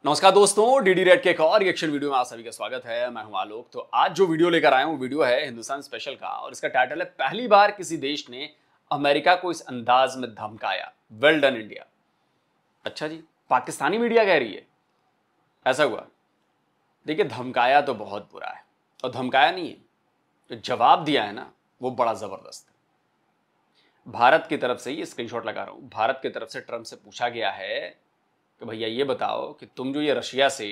नमस्कार दोस्तों, DD red के एक और रिएक्शन वीडियो में आप सभी का स्वागत है। मैं हूं आलोक। तो आज जो वीडियो लेकर आया हूं वीडियो है हिंदुस्तान स्पेशल का और इसका टाइटल है पहली बार किसी देश ने अमेरिका को इस अंदाज में धमकाया, वेल डन इंडिया। अच्छा जी, पाकिस्तानी मीडिया कह रही है ऐसा हुआ। देखिए, धमकाया तो बहुत बुरा है और धमकाया नहीं है, जो जवाब दिया है ना वो बड़ा जबरदस्त है। भारत की तरफ से, ये स्क्रीनशॉट लगा रहा हूं, भारत की तरफ से ट्रंप से पूछा गया है कि भैया ये बताओ कि तुम जो ये रशिया से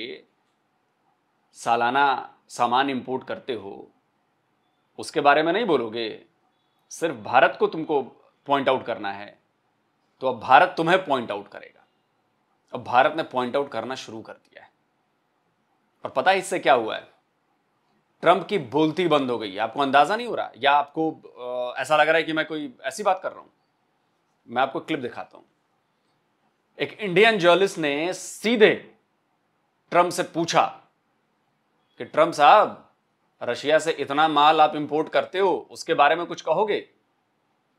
सालाना सामान इंपोर्ट करते हो उसके बारे में नहीं बोलोगे, सिर्फ भारत को तुमको पॉइंट आउट करना है। तो अब भारत तुम्हें पॉइंट आउट करेगा। अब भारत ने पॉइंट आउट करना शुरू कर दिया है और पता है इससे क्या हुआ है? ट्रंप की बोलती बंद हो गई है। आपको अंदाजा नहीं हो रहा या आपको ऐसा लग रहा है कि मैं कोई ऐसी बात कर रहा हूं? मैं आपको क्लिप दिखाता हूं। एक इंडियन जर्नलिस्ट ने सीधे ट्रंप से पूछा कि ट्रंप साहब, रशिया से इतना माल आप इंपोर्ट करते हो, उसके बारे में कुछ कहोगे?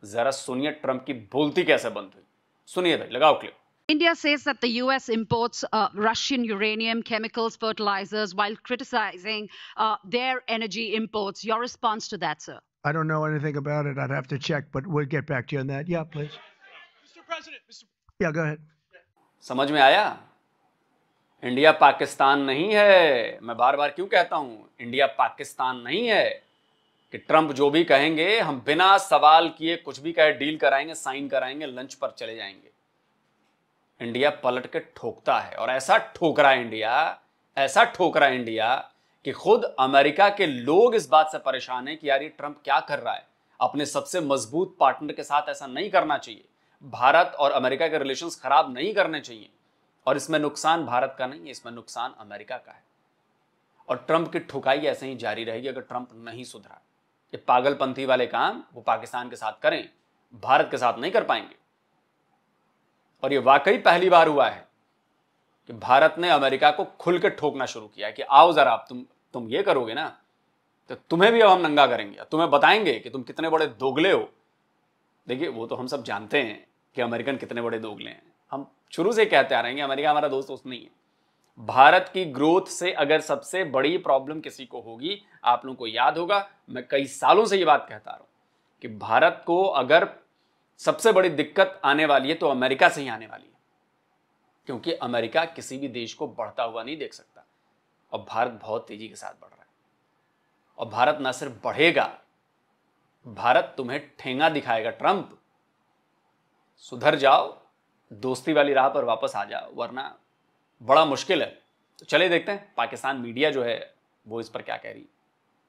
जरा सुनिए ट्रंप की बोलती कैसे बंद हुई। सुनिए भाई, लगाओ clip. India says that the US imports Russian uranium, chemicals, fertilizers, while criticizing their energy imports. Your response to that, sir? I don't know anything about it. I'd have to check, but we'll get back to you on that. Yeah, please. Mr. President, Yeah, go ahead. समझ में आया? India Pakistan नहीं है। मैं बार बार क्यों कहता हूं India Pakistan नहीं है कि ट्रंप जो भी कहेंगे हम बिना सवाल किए कुछ भी कहे डील कराएंगे, साइन कराएंगे, लंच पर चले जाएंगे। इंडिया पलट के ठोकता है और ऐसा ठोक रहा है इंडिया, ऐसा ठोक रहा है इंडिया कि खुद अमेरिका के लोग इस बात से परेशान हैं कि यार ये ट्रंप क्या कर रहा है। अपने सबसे मजबूत पार्टनर के साथ ऐसा नहीं करना चाहिए। भारत और अमेरिका के रिलेशंस खराब नहीं करने चाहिए और इसमें नुकसान भारत का नहीं है, इसमें नुकसान अमेरिका का है। और ट्रंप की ठुकाई ऐसे ही जारी रहेगी अगर ट्रंप नहीं सुधरा। ये पागलपंथी वाले काम वो पाकिस्तान के साथ करें, भारत के साथ नहीं कर पाएंगे। और ये वाकई पहली बार हुआ है कि भारत ने अमेरिका को खुल के ठोकना शुरू किया है कि आओ जरा, आप तुम ये करोगे ना तो तुम्हें भी अब हम नंगा करेंगे, तुम्हें बताएंगे कि तुम कितने बड़े दोगले हो। देखिए, वो तो हम सब जानते हैं कि अमेरिकन कितने बड़े दोगले हैं। हम शुरू से कहते आ रहे हैं कि अमेरिका हमारा दोस्त नहीं है। भारत की ग्रोथ से अगर सबसे बड़ी प्रॉब्लम किसी को होगी, आप लोगों को याद होगा, मैं कई सालों से ये बात कहता आ रहा हूं कि भारत को अगर सबसे बड़ी दिक्कत आने वाली है तो अमेरिका से ही आने वाली है, क्योंकि अमेरिका किसी भी देश को बढ़ता हुआ नहीं देख सकता और भारत बहुत तेजी के साथ बढ़ रहा है। और भारत ना सिर्फ बढ़ेगा, भारत तुम्हें ठेंगा दिखाएगा। ट्रंप, सुधर जाओ, दोस्ती वाली राह पर वापस आ जाओ, वरना बड़ा मुश्किल है। तो चलिए देखते हैं पाकिस्तान मीडिया जो है वो इस पर क्या कह रही है।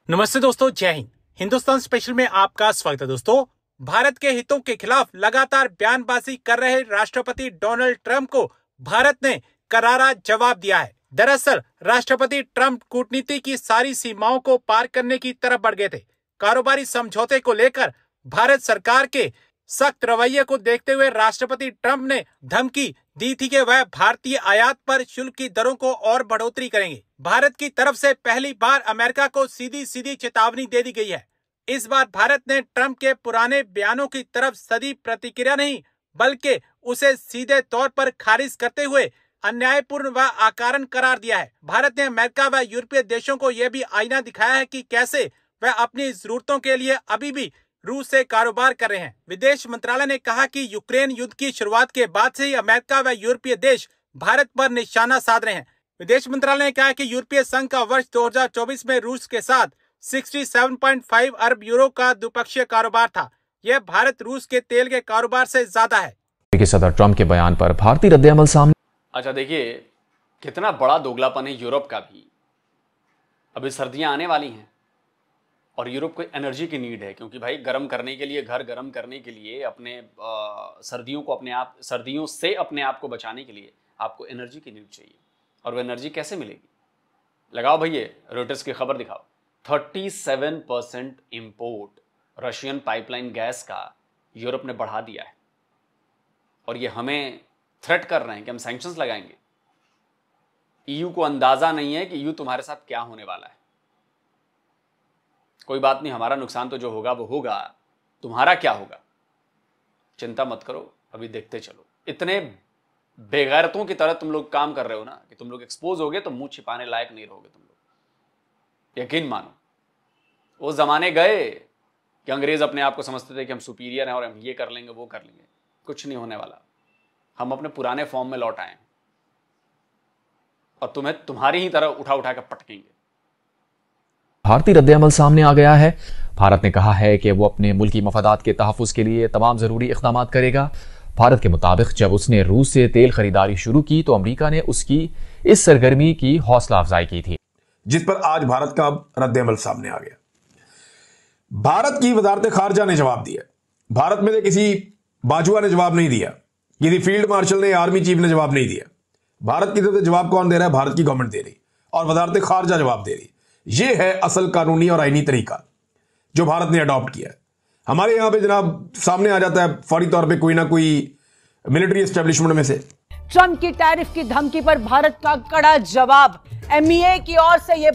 नमस्ते दोस्तों, जय हिंद। हिंदुस्तान स्पेशल में आपका स्वागत है। दोस्तों, भारत के हितों के खिलाफ लगातार बयानबाजी कर रहे राष्ट्रपति डोनाल्ड ट्रंप को भारत ने करारा जवाब दिया है। दरअसल राष्ट्रपति ट्रंप कूटनीति की सारी सीमाओं को पार करने की तरफ बढ़ गए थे। कारोबारी समझौते को लेकर भारत सरकार के सख्त रवैये को देखते हुए राष्ट्रपति ट्रंप ने धमकी दी थी कि वह भारतीय आयात पर शुल्क की दरों को और बढ़ोतरी करेंगे। भारत की तरफ से पहली बार अमेरिका को सीधी सीधी चेतावनी दे दी गई है। इस बार भारत ने ट्रंप के पुराने बयानों की तरफ सदी प्रतिक्रिया नहीं, बल्कि उसे सीधे तौर पर खारिज करते हुए अन्यायपूर्ण व अकारण करार दिया है। भारत ने अमेरिका व यूरोपीय देशों को यह भी आईना दिखाया है कि कैसे वह अपनी जरूरतों के लिए अभी भी रूस से कारोबार कर रहे हैं। विदेश मंत्रालय ने कहा कि यूक्रेन युद्ध की शुरुआत के बाद से ही अमेरिका व यूरोपीय देश भारत पर निशाना साध रहे हैं। विदेश मंत्रालय ने कहा कि यूरोपीय संघ का वर्ष 2024 में रूस के साथ 67.5 अरब यूरो का द्विपक्षीय कारोबार था। यह भारत रूस के तेल के कारोबार से ज्यादा है। सदर ट्रंप के बयान पर भारतीय रद्द-ए-अमल सामने। अच्छा, देखिए कितना बड़ा दोगलापन है यूरोप का भी। अभी सर्दियां आने वाली हैं और यूरोप को एनर्जी की नीड है, क्योंकि भाई गर्म करने के लिए, घर गर्म करने के लिए, अपने सर्दियों से अपने आप को बचाने के लिए आपको एनर्जी की नीड चाहिए। और वो एनर्जी कैसे मिलेगी? लगाओ भैया, रॉयटर्स की खबर दिखाओ। 37% इंपोर्ट रशियन पाइपलाइन गैस का यूरोप ने बढ़ा दिया है और ये हमें थ्रेट कर रहे हैं कि हम सैंक्शंस लगाएंगे। ईयू को अंदाजा नहीं है कि ईयू तुम्हारे साथ क्या होने वाला है। कोई बात नहीं, हमारा नुकसान तो जो होगा वो होगा, तुम्हारा क्या होगा चिंता मत करो, अभी देखते चलो। इतने बेगैरतों की तरह तुम लोग काम कर रहे हो ना, कि तुम लोग एक्सपोज हो गए तो मुंह छिपाने लायक नहीं रहोगे तुम लोग। यकीन मानो, वो जमाने गए कि अंग्रेज अपने आप को समझते थे कि हम सुपीरियर हैं और हम ये कर लेंगे वो कर लेंगे। कुछ नहीं होने वाला। हम अपने पुराने फॉर्म में लौट आए हैं और तुम्हें तुम्हारी ही तरह उठा उठा कर पटकेंगे। भारतीय रद्देअमल सामने आ गया है। भारत ने कहा है कि वो अपने मुल्की मफादात के तहफ़्फ़ुज़ के लिए तमाम ज़रूरी इक़दामात करेगा। भारत के मुताबिक जब उसने रूस से तेल खरीदारी शुरू की तो अमेरिका ने उसकी इस सरगर्मी की हौसला अफजाई की थी, जिस पर आज भारत का रद्देअमल सामने आ गया। भारत की वजारत खारजा ने जवाब दिया। भारत में से किसी बाजुआ ने जवाब नहीं दिया, किसी फील्ड मार्शल ने, आर्मी चीफ ने जवाब नहीं दिया। भारत की तरफ से जवाब कौन दे रहा है? भारत की गवर्नमेंट दे रही और वजारत खारजा जवाब दे रही। यह है असल कानूनी और आईनी तरीका जो भारत ने अडॉप्ट किया है। हमारे यहां पे जनाब सामने आ जाता है फौरी तौर पे कोई ना कोई मिलिट्री एस्टेब्लिशमेंट में से। ट्रंप की टैरिफ की धमकी पर भारत का कड़ा जवाब। एमईए की ओर से ये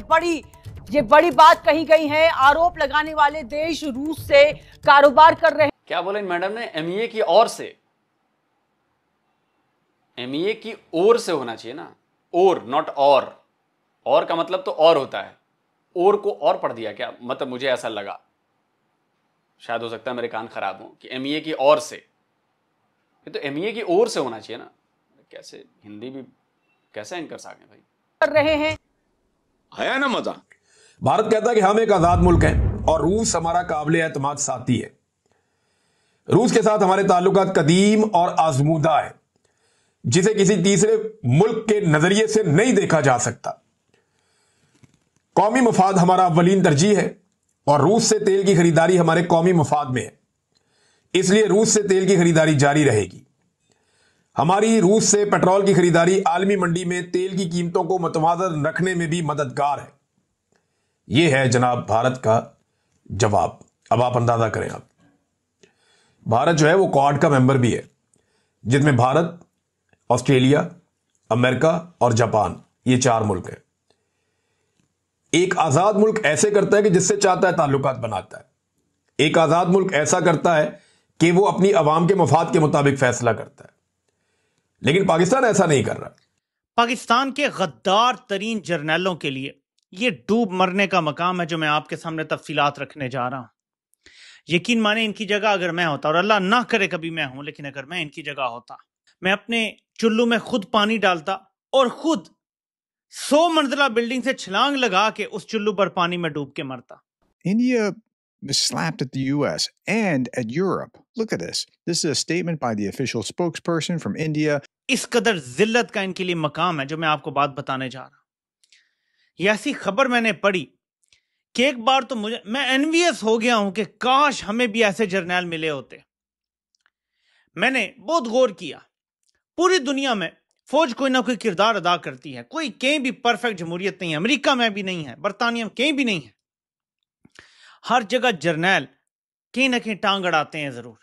बड़ी बात कही गई है। आरोप लगाने वाले देश रूस से कारोबार कर रहे हैं। क्या बोले मैडम ने? एमईए की ओर से। एमईए की ओर से होना चाहिए ना, और नॉट और का मतलब तो और होता है। और को और पढ़ दिया क्या? मतलब मुझे ऐसा लगा, शायद हो सकता है मेरे कान खराब हो, कि एमईए की ओर से। ये तो एमईए की ओर से होना चाहिए ना। कैसे हिंदी भी कैसे एंकर्स आ गए भाई? कर रहे हैं। आया ना मजा। भारत कहता है कि हम एक आजाद मुल्क हैं और रूस हमारा काबिल एतमाद साथी है। रूस के साथ हमारे ताल्लुकात कदीम और आजमूदा है, जिसे किसी तीसरे मुल्क के नजरिए से नहीं देखा जा सकता। कौमी मफाद हमारा अव्वलीन तरजीह है और रूस से तेल की खरीदारी हमारे कौमी मफाद में है, इसलिए रूस से तेल की खरीदारी जारी रहेगी। हमारी रूस से पेट्रोल की खरीदारी आलमी मंडी में तेल की कीमतों को मुतवाज़न रखने में भी मददगार है। यह है जनाब भारत का जवाब। अब आप अंदाजा करें, आप भारत जो है वो क्वाड का मेंबर भी है, जिसमें भारत, ऑस्ट्रेलिया, अमेरिका और जापान, ये 4 मुल्क हैं। एक आजाद मुल्क ऐसे करता है कि जिससे चाहता है ताल्लुकात बनाता है। एक आजाद मुल्क ऐसा करता है कि वो अपनी अवाम के मफाद के मुताबिक फैसला करता है। लेकिन पाकिस्तान ऐसा नहीं कर रहा। पाकिस्तान के गद्दार तरीन जर्नैलों के लिए ये डूब मरने का मकाम है जो मैं आपके सामने तफसीलात रखने जा रहा हूं। यकीन माने इनकी जगह अगर मैं होता, और अल्लाह ना करे कभी मैं हूं, लेकिन अगर मैं इनकी जगह होता, मैं अपने चुल्लू में खुद पानी डालता और खुद 100 मंजिला बिल्डिंग से छलांग लगा के उस चुल्लू पर पानी में डूब के मरता। India slapped at the US and at Europe. Look at this. This is a statement by the official spokesperson from India. इस कदर जिल्लत का इनके लिए मकाम है जो मैं आपको बात बताने जा रहा हूं। ये ऐसी खबर मैंने पढ़ी कि एक बार तो मैं एनवियस हो गया हूं कि काश हमें भी ऐसे जर्नैल मिले होते। मैंने बहुत गौर किया, पूरी दुनिया में फौज कोई ना कोई किरदार अदा करती है। कोई कहीं भी परफेक्ट जमहूरियत नहीं है, अमेरिका में भी नहीं है, बरतानिया में कहीं भी नहीं है। हर जगह जर्नैल कहीं ना कहीं टांग अड़ाते हैं जरूर,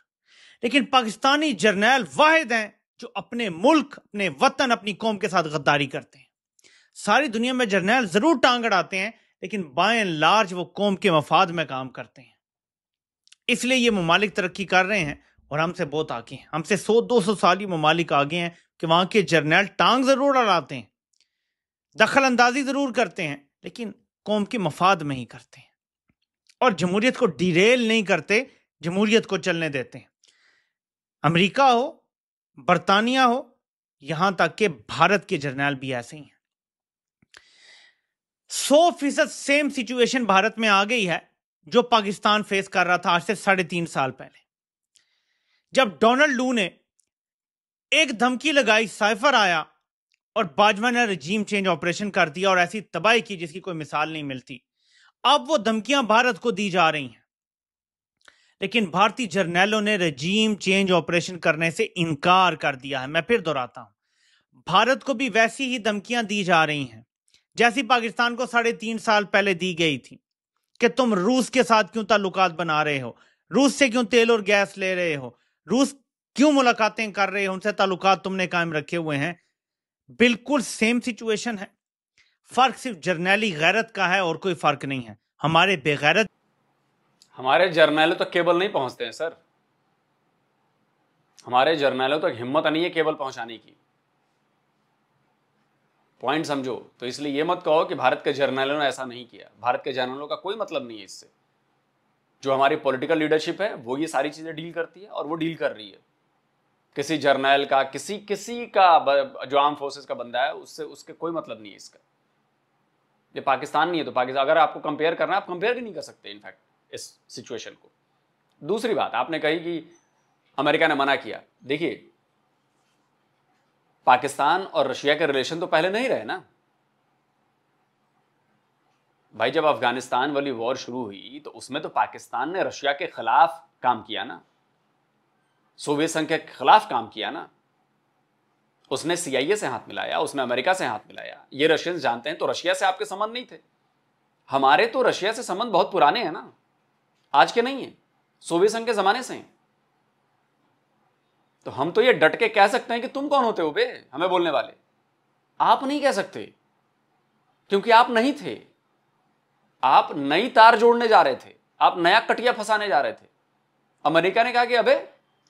लेकिन पाकिस्तानी जर्नैल वाहिद हैं जो अपने मुल्क, अपने वतन, अपनी कौम के साथ गद्दारी करते हैं। सारी दुनिया में जर्नैल जरूर टांग अड़ाते हैं, लेकिन बाय एंड लार्ज वो कौम के मफाद में काम करते हैं। इसलिए ये ममालिक तरक्की कर रहे हैं और हमसे बहुत आगे हैं। हमसे 100-200 साल ही ममालिक आगे हैं कि वहां के जर्नैल टांग जरूर अड़ाते हैं, दखल अंदाजी जरूर करते हैं, लेकिन कौम के मफाद में ही करते हैं और जमहूरियत को डिरेल नहीं करते, जमहूरियत को चलने देते हैं। अमेरिका हो, बरतानिया हो, यहां तक कि भारत के जर्नैल भी ऐसे ही हैं। 100% सेम सिचुएशन भारत में आ गई है जो पाकिस्तान फेस कर रहा था आज से 3.5 साल पहले, जब डोनाल्ड लू ने एक धमकी लगाई, साइफर आया और बाजवा ने रजीम चेंज ऑपरेशन कर दिया और ऐसी तबाही की जिसकी कोई मिसाल नहीं मिलती। अब वो धमकियां भारत को दी जा रही हैं, लेकिन भारतीय जर्नैलों ने रजीम चेंज ऑपरेशन करने से इनकार कर दिया है। मैं फिर दोहराता हूं, भारत को भी वैसी ही धमकियां दी जा रही हैं जैसी पाकिस्तान को 3.5 साल पहले दी गई थी कि तुम रूस के साथ क्यों ताल्लुकात बना रहे हो, रूस से क्यों तेल और गैस ले रहे हो, रूस क्यों मुलाकातें कर रहे हो, उनसे ताल्लुकात तुमने कायम रखे हुए हैं। बिल्कुल सेम सिचुएशन है, फर्क सिर्फ जर्नैली गैरत का है और कोई फर्क नहीं है। हमारे बेगैरत, हमारे जर्नैलों तक केबल नहीं पहुंचते हैं सर। हमारे जर्नैलों तक हिम्मत नहीं है केबल पहुंचाने की। पॉइंट समझो। तो इसलिए ये मत कहो कि भारत के जर्नलों ने ऐसा नहीं किया। भारत के जर्नलों का कोई मतलब नहीं है इससे। जो हमारी पॉलिटिकल लीडरशिप है वो ये सारी चीजें डील करती है और वो डील कर रही है। किसी जर्नल का, किसी का जो आर्म फोर्सेस का बंदा है उससे उसके कोई मतलब नहीं है इसका। ये पाकिस्तान नहीं है तो पाकिस्तान, अगर आपको कंपेयर करना है आप कंपेयर भी नहीं कर सकते इनफैक्ट इस सिचुएशन को। दूसरी बात आपने कही कि अमेरिका ने मना किया। देखिए, पाकिस्तान और रशिया के रिलेशन तो पहले नहीं रहे ना भाई। जब अफगानिस्तान वाली वॉर शुरू हुई तो उसमें तो पाकिस्तान ने रशिया के खिलाफ काम किया ना, सोवियत संघ के खिलाफ काम किया ना। उसने CIA से हाथ मिलाया, उसने अमेरिका से हाथ मिलाया। ये रशियंस जानते हैं। तो रशिया से आपके संबंध नहीं थे। हमारे तो रशिया से संबंध बहुत पुराने हैं ना, आज के नहीं है, सोवियत संघ के जमाने से हैं। तो हम तो ये डट के कह सकते हैं कि तुम कौन होते हो बे हमें बोलने वाले। आप नहीं कह सकते क्योंकि आप नहीं थे। आप नई तार जोड़ने जा रहे थे, आप नया कटिया फंसाने जा रहे थे। अमेरिका ने कहा कि अबे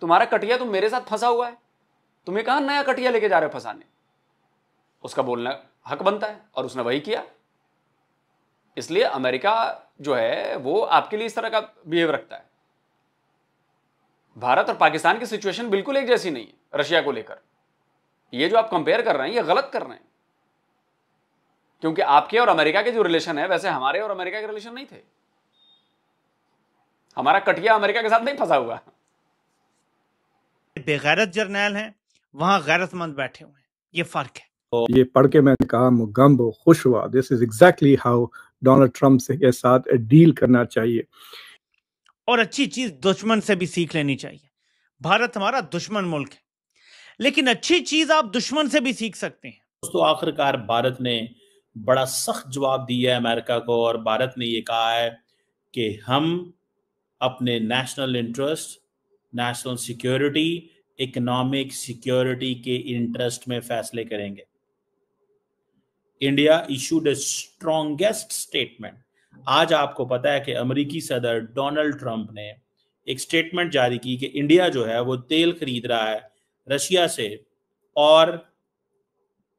तुम्हारा कटिया तो मेरे साथ फंसा हुआ है, तुम्हें कहां नया कटिया लेके जा रहे हो फंसाने। उसका बोलना हक बनता है और उसने वही किया। इसलिए अमेरिका जो है वो आपके लिए इस तरह का बिहेव रखता है। भारत और पाकिस्तान की सिचुएशन बिल्कुल एक जैसी नहीं है रशिया को लेकर। ये जो आप कंपेयर कर रहे हैं ये गलत कर रहे हैं, क्योंकि आपके और अमेरिका के जो रिलेशन है वैसे हमारे और अमेरिका के रिलेशन नहीं थे। हमारा कटिया अमेरिका के साथ नहीं फंसा हुआ। बेगैरत जर्नैल हैं, वहां गैरतमंद बैठे हुए हैं, ये फर्क है। ये पढ़ के मैंने कहा मुगम्ब खुश हुआ। This is exactly how Donald Trump के साथ डील करना चाहिए। और अच्छी चीज दुश्मन से भी सीख लेनी चाहिए। भारत हमारा दुश्मन मुल्क है, लेकिन अच्छी चीज आप दुश्मन से भी सीख सकते हैं। दोस्तों, आखिरकार भारत ने बड़ा सख्त जवाब दिया है अमेरिका को, और भारत ने ये कहा है कि हम अपने national interest, national security, economic security के इंटरेस्ट में फैसले करेंगे। इंडिया इशूड ए स्ट्रॉन्गेस्ट स्टेटमेंट। आज आपको पता है कि अमेरिकी सदर डोनाल्ड ट्रंप ने एक स्टेटमेंट जारी की कि इंडिया जो है वो तेल खरीद रहा है रशिया से और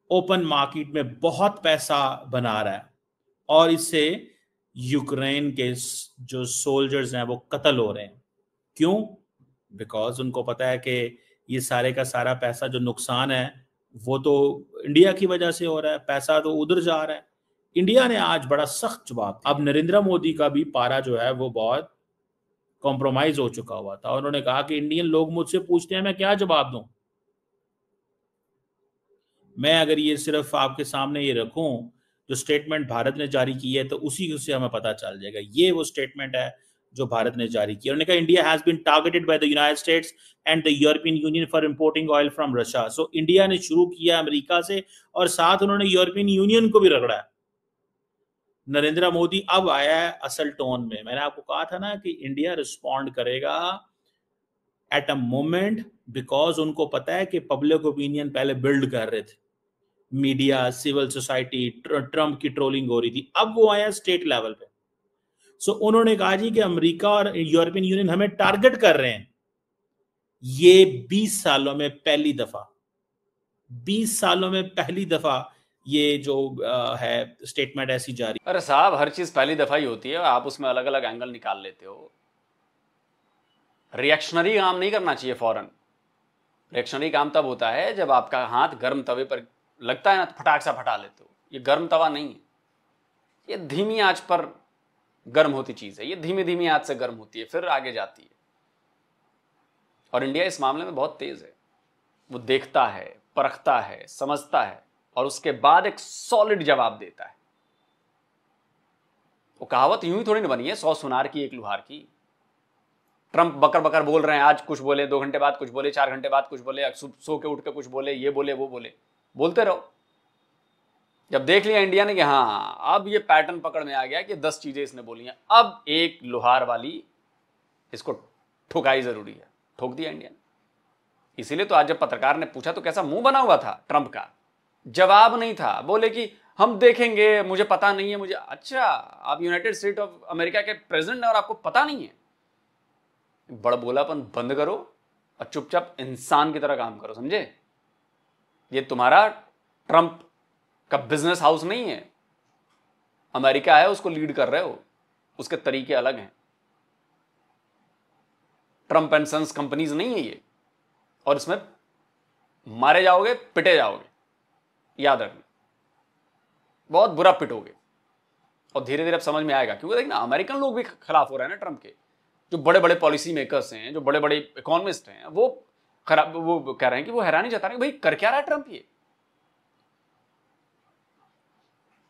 ओपन मार्केट में बहुत पैसा बना रहा है, और इससे यूक्रेन के जो सोल्जर्स हैं वो कत्ल हो रहे हैं। क्यों? बिकॉज उनको पता है कि ये सारे का सारा पैसा जो नुकसान है वो तो इंडिया की वजह से हो रहा है, पैसा तो उधर जा रहा है। इंडिया ने आज बड़ा सख्त जवाब। अब नरेंद्र मोदी का भी पारा जो है वो बहुत कॉम्प्रोमाइज हो चुका हुआ था। उन्होंने कहा कि इंडियन लोग मुझसे पूछते हैं मैं क्या जवाब दूं। मैं अगर ये सिर्फ आपके सामने ये रखूं जो स्टेटमेंट भारत ने जारी की है तो उसी से हमें पता चल जाएगा। ये वो स्टेटमेंट है जो भारत ने जारी की। उन्होंने कहा India has been targeted by the United States and the European Union for importing oil from Russia. So India ने शुरू किया अमेरिका से और साथ उन्होंने यूरोपियन यूनियन को भी रगड़ा है। नरेंद्र मोदी अब आया है असल टोन में। मैंने आपको कहा था ना कि इंडिया रिस्पॉन्ड करेगा एट अ मोमेंट, बिकॉज उनको पता है कि पब्लिक ओपिनियन पहले बिल्ड कर रहे थे, मीडिया, सिविल सोसाइटी, ट्रंप की ट्रोलिंग हो रही थी। अब वो आया स्टेट लेवल पे। सो उन्होंने कहा जी कि अमेरिका और यूरोपियन यूनियन हमें टारगेट कर रहे हैं। ये 20 सालों में पहली दफा, 20 सालों में पहली दफा ये जो है स्टेटमेंट ऐसी जारी। अरे साहब, हर चीज पहली दफा ही होती है, आप उसमें अलग अलग एंगल निकाल लेते हो। रिएक्शनरी काम नहीं करना चाहिए फौरन। रिएक्शनरी काम तब होता है जब आपका हाथ गर्म तवे पर लगता है ना, तो फटाक सा फटा लेते हो। ये गर्म तवा नहीं है, ये धीमी आंच पर गर्म होती चीज है। ये धीमी धीमी आंच से गर्म होती है, फिर आगे जाती है। और इंडिया इस मामले में बहुत तेज है। वो देखता है, परखता है, समझता है और उसके बाद एक सॉलिड जवाब देता है। वो कहावत यूं ही थोड़ी ना बनी है, 100 सुनार की एक लुहार की। ट्रंप बकर बकर बोल रहे हैं, आज कुछ बोले, 2 घंटे बाद कुछ बोले, 4 घंटे बाद कुछ बोले, सो के उठ के कुछ बोले, ये बोले वो बोले, बोलते रहो। जब देख लिया इंडिया ने कि हाँ अब ये पैटर्न पकड़ में आ गया कि 10 चीजें इसने बोली हैं, अब एक लोहार वाली इसको ठुकाई जरूरी है, ठोक दिया इंडिया ने। इसीलिए तो आज जब पत्रकार ने पूछा तो कैसा मुंह बना हुआ था ट्रंप का, जवाब नहीं था। बोले कि हम देखेंगे, मुझे पता नहीं है। मुझे अच्छा, आप यूनाइटेड स्टेट ऑफ अमेरिका के प्रेसिडेंट हैं और आपको पता नहीं है? बड़बोलापन बंद करो और चुपचाप इंसान की तरह काम करो, समझे? ये तुम्हारा ट्रंप का बिजनेस हाउस नहीं है। अमेरिका है, उसको लीड कर रहे हो, उसके तरीके अलग हैं। ट्रंप एंड सन्स कंपनीज नहीं है ये, और इसमें मारे जाओगे, पिटे जाओगे, याद रखना, बहुत बुरा पिटोगे। और धीरे धीरे अब समझ में आएगा, क्योंकि देखना अमेरिकन लोग भी खिलाफ हो रहे हैं ना ट्रंप के। जो बड़े बड़े पॉलिसी मेकर्स हैं, जो बड़े बड़े इकोनॉमिस्ट हैं, वो कह रहे हैं कि वो हैरानी जता रहे हैं, भाई कर क्या रहा है ट्रंप, ये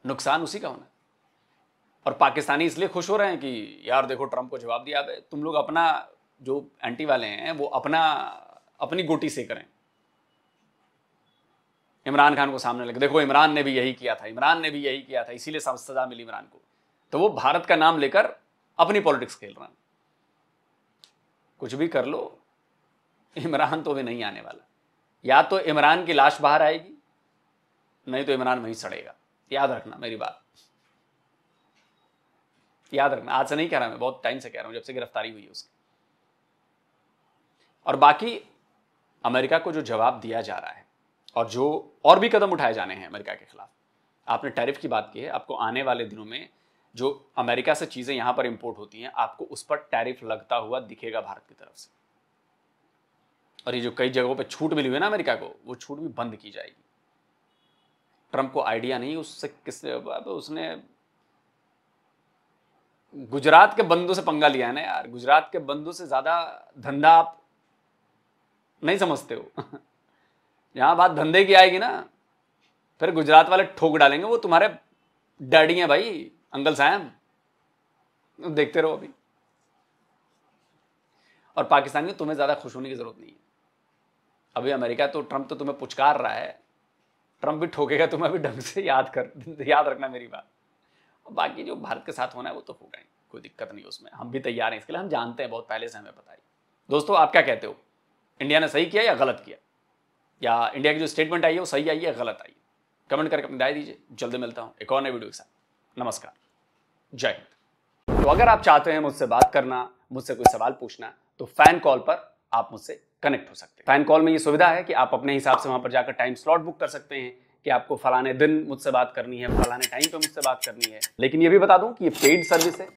नुकसान उसी का होना। और पाकिस्तानी इसलिए खुश हो रहे हैं कि यार देखो ट्रंप को जवाब दिया। तुम लोग अपना, जो एंटी वाले हैं वो अपनी गोटी से करें। इमरान खान को सामने लगे, देखो इमरान ने भी यही किया था, इमरान ने भी यही किया था, इसीलिए सजा मिली इमरान को। तो वो भारत का नाम लेकर अपनी पॉलिटिक्स खेल रहा है। कुछ भी कर लो, इमरान तो भी नहीं आने वाला। या तो इमरान की लाश बाहर आएगी, नहीं तो इमरान वहीं सड़ेगा। याद रखना मेरी बात, याद रखना। आज से नहीं कह रहा मैं, बहुत टाइम से कह रहा हूं, जब से गिरफ्तारी हुई है उसकी। और बाकी अमेरिका को जो जवाब दिया जा रहा है और जो और भी कदम उठाए जाने हैं अमेरिका के खिलाफ। आपने टैरिफ की बात की है, आपको आने वाले दिनों में जो अमेरिका से चीजें यहां पर इंपोर्ट होती हैं, आपको उस पर टैरिफ लगता हुआ दिखेगा भारत की तरफ से। और ये जो कई जगहों पे छूट मिली हुई है ना अमेरिका को, वो छूट भी बंद की जाएगी। ट्रंप को आइडिया नहीं उसने गुजरात के बंदों से पंगा लिया है ना यार। गुजरात के बंदों से ज्यादा धंधा आप नहीं समझते हो। यहां बात धंधे की आएगी ना, फिर गुजरात वाले ठोक डालेंगे। वो तुम्हारे डैडी हैं भाई, अंकल सैम, देखते रहो अभी। और पाकिस्तानी तुम्हें ज्यादा खुश होने की जरूरत नहीं है। अभी अमेरिका तो, ट्रंप तो तुम्हें पुचकार रहा है, ट्रंप भी ठोकेगा तुम्हें भी ढंग से। याद रखना मेरी बात। और बाकी जो भारत के साथ होना है वो तो होगा ही, कोई दिक्कत नहीं उसमें। हम भी तैयार हैं इसके लिए, हम जानते हैं, बहुत पहले से हमें पता है। दोस्तों आप क्या कहते हो, इंडिया ने सही किया या गलत किया, या इंडिया की जो स्टेटमेंट आई है वो सही आई है या गलत आई है? कमेंट करके अपनी राय दीजिए। जल्दी मिलता हूं एक और नए वीडियो के साथ। नमस्कार, जय हिंद। तो अगर आप चाहते हैं मुझसे बात करना, मुझसे कोई सवाल पूछना, तो फैन कॉल पर आप मुझसे कनेक्ट हो सकते हैं। फैन कॉल में ये सुविधा है कि आप अपने हिसाब से वहां पर जाकर टाइम स्लॉट बुक कर सकते हैं कि आपको फलाने दिन मुझसे बात करनी है, फलाने टाइम पे मुझसे बात करनी है। लेकिन ये भी बता दूं कि ये पेड सर्विस है,